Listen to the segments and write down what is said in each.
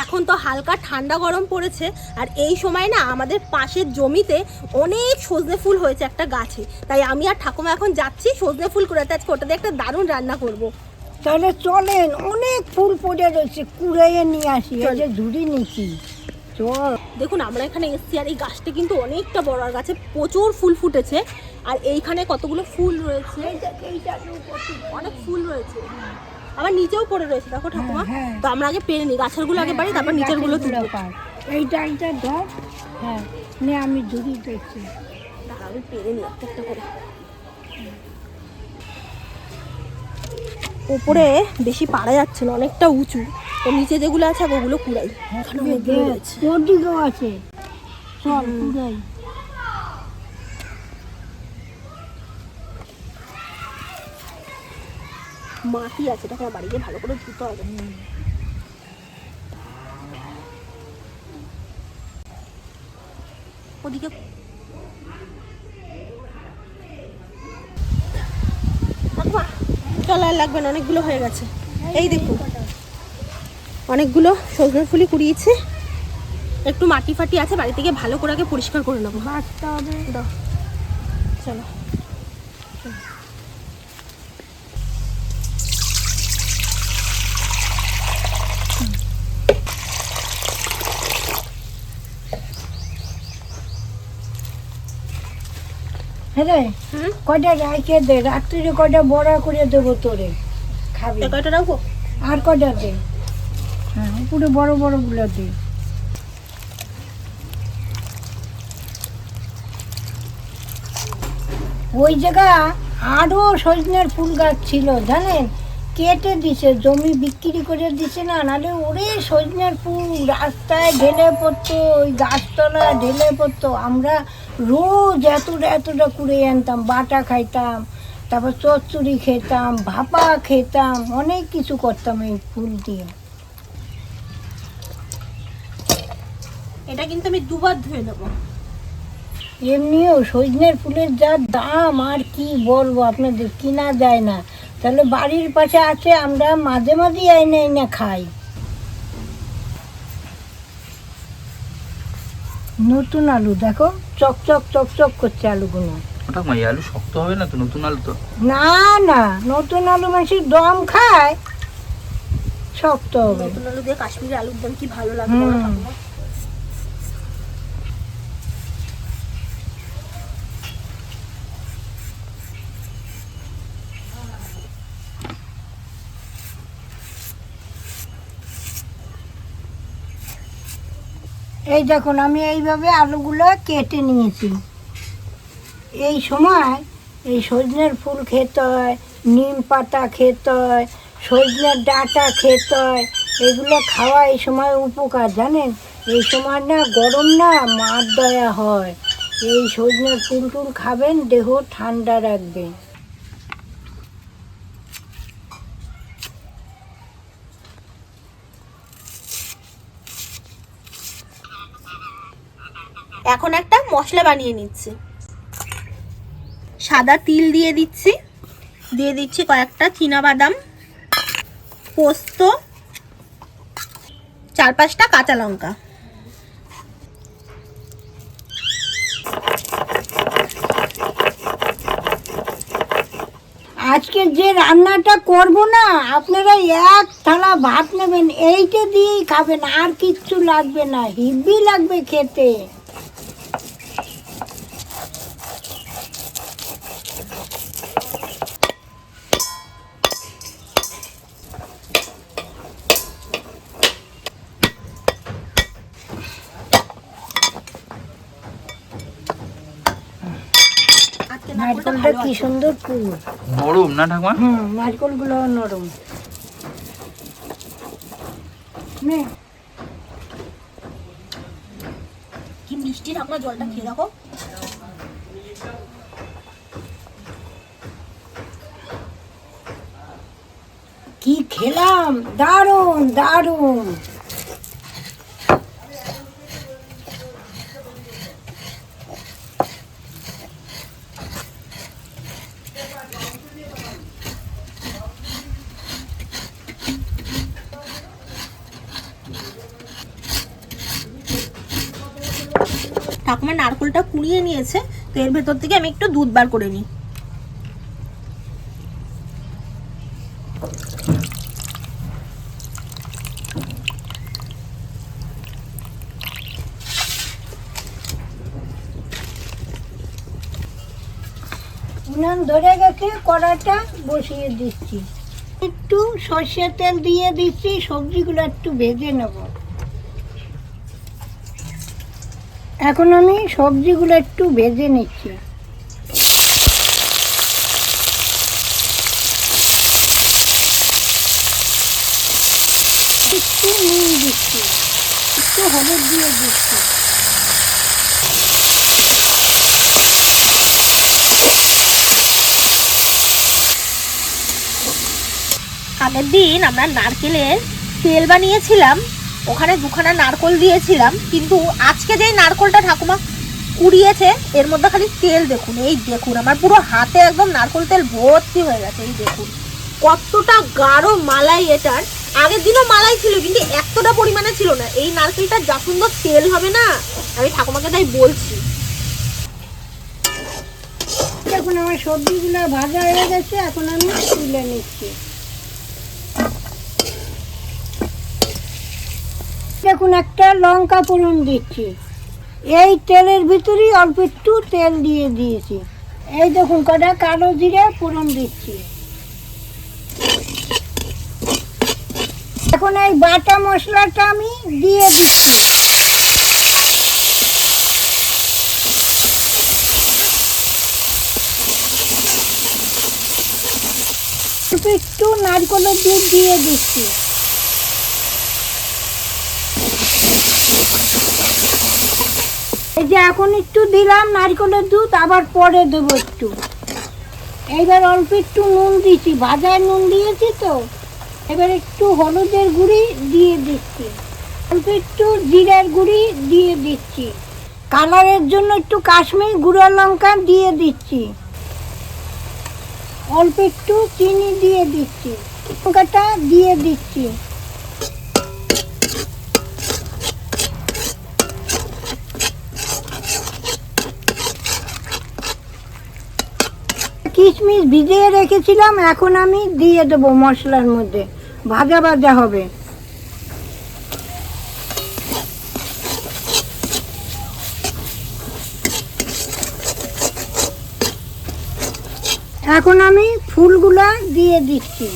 এখন তো হালকা ঠান্ডা গরম পড়েছে, আর এই সময় না আমাদের পাশের জমিতে অনেক সজনে ফুল হয়েছে একটা গাছে। তাই আমি আর ঠাকুমা এখন যাচ্ছি সজনে ফুল কুড়াতে। আজকে ওটা দিয়ে একটা দারুণ রান্না করব। তাহলে চলেন, অনেক ফুল পড়ে রয়েছে, কুড়াইয়ে নিয়ে আসি। এই যে ঝুড়ি নিচ্ছি, চল। দেখুন আমরা এখানে এসছি, আর এই গাছটা কিন্তু অনেকটা বড়, আর গাছে প্রচুর ফুল ফুটেছে। আর এইখানে কতগুলো ফুল রয়েছে, অনেক ফুল রয়েছে, আবার নিচেও পড়ে রয়েছে দেখো ঠাকুমা। তো আমরা আগে পেরে নিই, গাছের গুলো আগে পারি, তারপর নিচের গুলো তুলবো। এই ডালটা ধর, হ্যাঁ নে, আমি ঝুড়ি দেখছি। দাঁড়া আমি পেরে নিই একটা একটা করে। ওপরে বেশি পারা যাচ্ছে না, অনেকটা উঁচু, তো নিচে যেগুলো আছে ওগুলো কুড়াই। তোর দিকেও আছে, চল কুড়াই। মাটি আছে, তখন বাড়িতে ভালো করে ধুতে হবে। ওদিকে চল, আর লাগবে না, অনেকগুলো হয়ে গেছে। এই দেখুন অনেকগুলো সজনের ফুলই কুড়িয়েছে। একটু মাটি ফাটি আছে, বাড়ি থেকে ভালো করে আগে পরিষ্কার করে নেবো। বাঁচতে হবে। চলো হ্যাঁ, কয়টা রাখে দে, রাত্রিরে কয়টা বড়া করে দেবো তোরে, খাবি। কয়টা রাখবো? আর কয়টা দে, হ্যাঁ পুরো বড় বড় গুলো দে। ওই জায়গা আরো সজনের ফুল গাছ ছিল জানেন, কেটে দিছে, জমি বিক্রি করে দিছে না, নাহলে ওরে সজনের ফুল রাস্তায় ঢেলে পড়তো, ওই গাছতলায় ঢেলে পড়তো। আমরা রোজ এতটা এতটা কুড়ে আনতাম, বাটা খাইতাম, তারপর চচ্চড়ি খেতাম, ভাপা খেতাম, অনেক কিছু করতাম এই ফুল দিয়ে। এটা কিন্তু আমি দুবার ধুয়ে নেবো। এমনিও সজনের ফুলের যা দাম, আর কি বলবো আপনাদের, কিনা যায় না। তাহলে বাড়ির পাশে আছে, আমরা মাঝে মাঝে এনে এনে খাই। নতুন আলু দেখো, চকচক চকচক করছে আলুগুলো। এই আলু শক্ত হবে না তো? নতুন আলু তো না না, নতুন আলু মানুষের দম খায়, শক্ত হবে। নতুন আলু দিয়ে কাশ্মীরি আলুর দম কি ভালো লাগে বলো ঠাকুমা। এই দেখুন, আমি এইভাবে আলুগুলো কেটে নিয়েছি। এই সময় এই সজনের ফুল খেতে হয়, নিম পাতা খেতে হয়, সজনের ডাঁটা খেতে হয়, এগুলো খাওয়া এই সময় উপকার জানেন। এই সময় না গরম না, মার দয়া হয়। এই সজনের ফুল টুল খাবেন, দেহ ঠান্ডা রাখবে। এখন একটা মশলা বানিয়ে নিচ্ছি। সাদা তিল দিয়ে দিচ্ছি, দিয়ে দিচ্ছি কয়েকটা চীনাবাদাম, পোস্ত, 4-5টা কাঁচা লঙ্কা। আজকে যে রান্নাটা করব না, আপনারা এক থালা ভাত নেবেন, এইটা দিয়েই খাবেন, আর কিচ্ছু লাগবে না, হেভি লাগবে খেতে। নারকেলটা কি সুন্দর পুরো নরম না ঠাকুমা? নারকেল গুলো নরম। কি মিষ্টি ঠাকুমা, জলটা খেয়ে দেখো। কি খেলাম, দারুণ দারুণ। ঠাকুমা নারকোলটা কুড়িয়ে নিয়েছে, তো এর ভেতর থেকে আমি একটু দুধ বার করে নিই। উনান ধরে গেছে, কড়াটা বসিয়ে দিচ্ছি, একটু সর্ষের তেল দিয়ে দিচ্ছি, সবজিগুলো একটু ভেজে নেব। এখন আমি সবজিগুলো একটু ভেজে নিচ্ছি। একটু নুন দিচ্ছি, একটু হলুদ দিয়ে দিচ্ছি। আগের দিন আমরা নারকেলের তেল বানিয়েছিলাম, ওখানে দুখানা নারকোল দিয়েছিলাম, কিন্তু আজকে যেই নারকোলটা ঠাকুমা কুড়িয়েছে এর মধ্যে খালি তেল দেখুন, এই দেখুন আমার পুরো হাতে একদম নারকোল তেল ভর্তি হয়ে গেছে। এই দেখুন কতটা গাঢ় মালাই এটার। আগের দিনও মালাই ছিল কিন্তু এতটা পরিমাণে ছিল না। এই নারকেলটা যা সুন্দর তেল হবে না, আমি ঠাকুমাকে তাই বলছি। এখন আমার সবজিগুলো ভাজা হয়ে গেছে, এখন আমি তুলে নিচ্ছি। দেখুন একটা লঙ্কা ফোড়ন দিচ্ছি, এই তেলের ভিতরেই অল্প একটু তেল দিয়ে দিয়েছি। এই দেখুন কটা কালো জিরে ফোড়ন দিচ্ছি। এখন এই বাটা মশলাটা আমি দিয়ে দিচ্ছি। অল্প একটু নারকেলের দুধ দিয়ে দিচ্ছি। এই যে এখন একটু দিলাম নারকেলের দুধ, আবার পরে দেবো একটু। এইবার অল্প একটু নুন দিচ্ছি, ভাজার নুন দিয়েছি তো। এবার একটু হলুদের গুঁড়ি দিয়ে দিচ্ছি, অল্প একটু জিরার গুঁড়ি দিয়ে দিচ্ছি, কালারের জন্য একটু কাশ্মীর গুঁড়া লঙ্কা দিয়ে দিচ্ছি, অল্প একটু চিনি দিয়ে দিচ্ছি, লঙ্কাটা দিয়ে দিচ্ছি। কিশমিশ ভিজিয়ে রেখেছিলাম, এখন আমি দিয়ে দেবো মশলার মধ্যে, ভাজা ভাজা হবে। এখন আমি ফুলগুলা দিয়ে দিচ্ছি।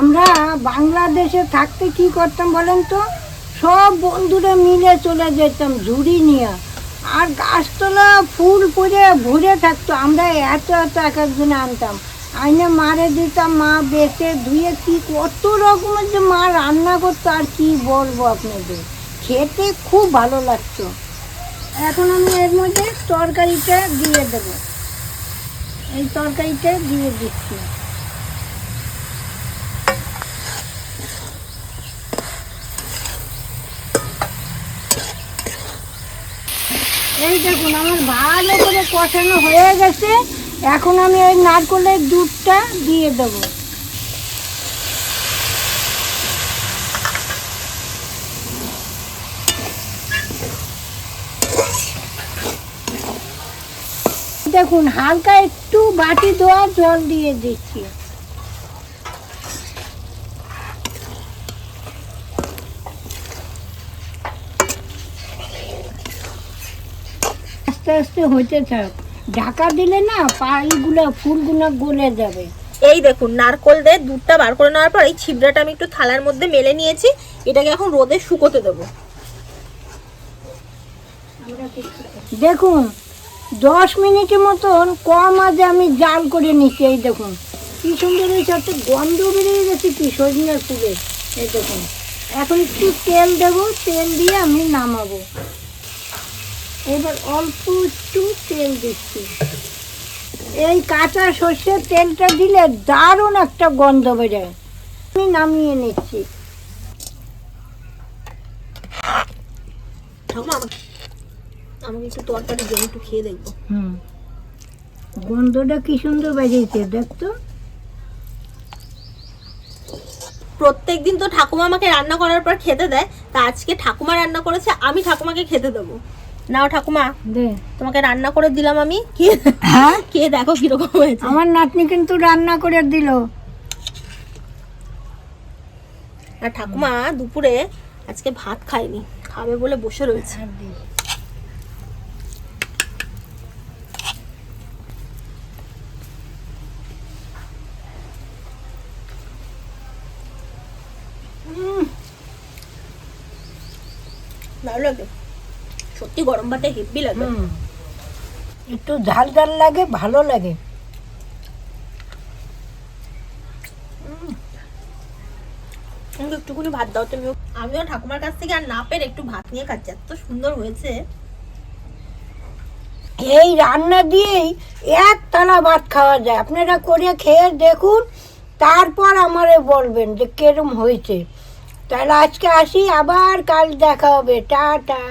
আমরা বাংলাদেশে থাকতে কি করতাম বলেন তো, সব বন্ধুরা মিলে চলে যেতাম ঝুড়ি নিয়ে, আর গাছতলা ফুল পরে ভরে থাকতো। আমরা এত এত এক একজনে আনতাম, আইনে মারে দিতাম, মা বেঁচে ধুয়ে কি কত রকমের যে মা রান্না করতো, আর কি বলবো আপনাদের, খেতে খুব ভালো লাগতো। এখন আমি এর মধ্যে তরকারিটা দিয়ে দেবো, এই তরকারিটা দিয়ে দিচ্ছি। এই দেখুন আমার ভালো করে কষানো হয়ে গেছে, এখন আমি ওই নারকেলের দুধটা দিয়ে দেবো। দেখুন হালকা একটু বাটি ধোয়া জল দিয়ে দিচ্ছি। আস্তে আস্তে হতে থাক, ঢাকা দিলে না পাইগুলো ফুলগুলো গলে যাবে। এই দেখুন নারকোল দিয়ে দুধটা বার করে নেওয়ার পর এই ছিবড়াটা আমি একটু থালার মধ্যে মেলে নিয়েছি, এটাকে এখন রোদে শুকোতে দেবো। দেখুন 10 মিনিটের মতন কম আজে আমি জাল করে নিচ্ছি। এই দেখুন কি সুন্দর হয়েছে, একটা গন্ধ বেরিয়ে গেছে কি সজনের ফুলের। এই দেখুন এখন একটু তেল দেবো, তেল দিয়ে আমি নামাবো। এবার অল্প একটু তেল দিচ্ছি, এই কাঁচা সর্ষের তেলটা দিলে দারুণ একটা গন্ধ বেরোয়। আমি নামিয়ে নিচ্ছি। আমাকে একটু তরকারি দিয়ে একটু খেয়ে দেখবো। গন্ধটা কি সুন্দর বেরিয়েছে দেখতো। প্রত্যেকদিন তো ঠাকুমা আমাকে রান্না করার পর খেতে দেয়, তা আজকে ঠাকুমা রান্না করেছে, আমি ঠাকুমাকে খেতে দেবো। নাও ঠাকুমা, দে। তোমাকে রান্না করে দিলাম আমি, কি হ্যাঁ, খেয়ে দেখো কিরকম হয়েছে। আমার নাতনি কিন্তু রান্না করে দিল। আর ঠাকুমা দুপুরে আজকে ভাত খায়নি, খাবে বলে বসে রয়েছে। ভালো লাগে সত্যি, গরম ভাতে হেভি লাগে। একটু ঝাল ঝাল লাগে, ভালো লাগে। আমাকে একটুখানি ভাত দাও তুমি। আমিও ঠাকুমার কাছ থেকে আর না পেরে একটু ভাত নিয়ে খাচ্ছি, এত সুন্দর হয়েছে। এই রান্না দিয়েই এক থালা ভাত খাওয়া যায়। আপনারা করে খেয়ে দেখুন, তারপর আমারে বলবেন যে কেরম হয়েছে। তাহলে আজকে আসি, আবার কাল দেখা হবে। টাটা।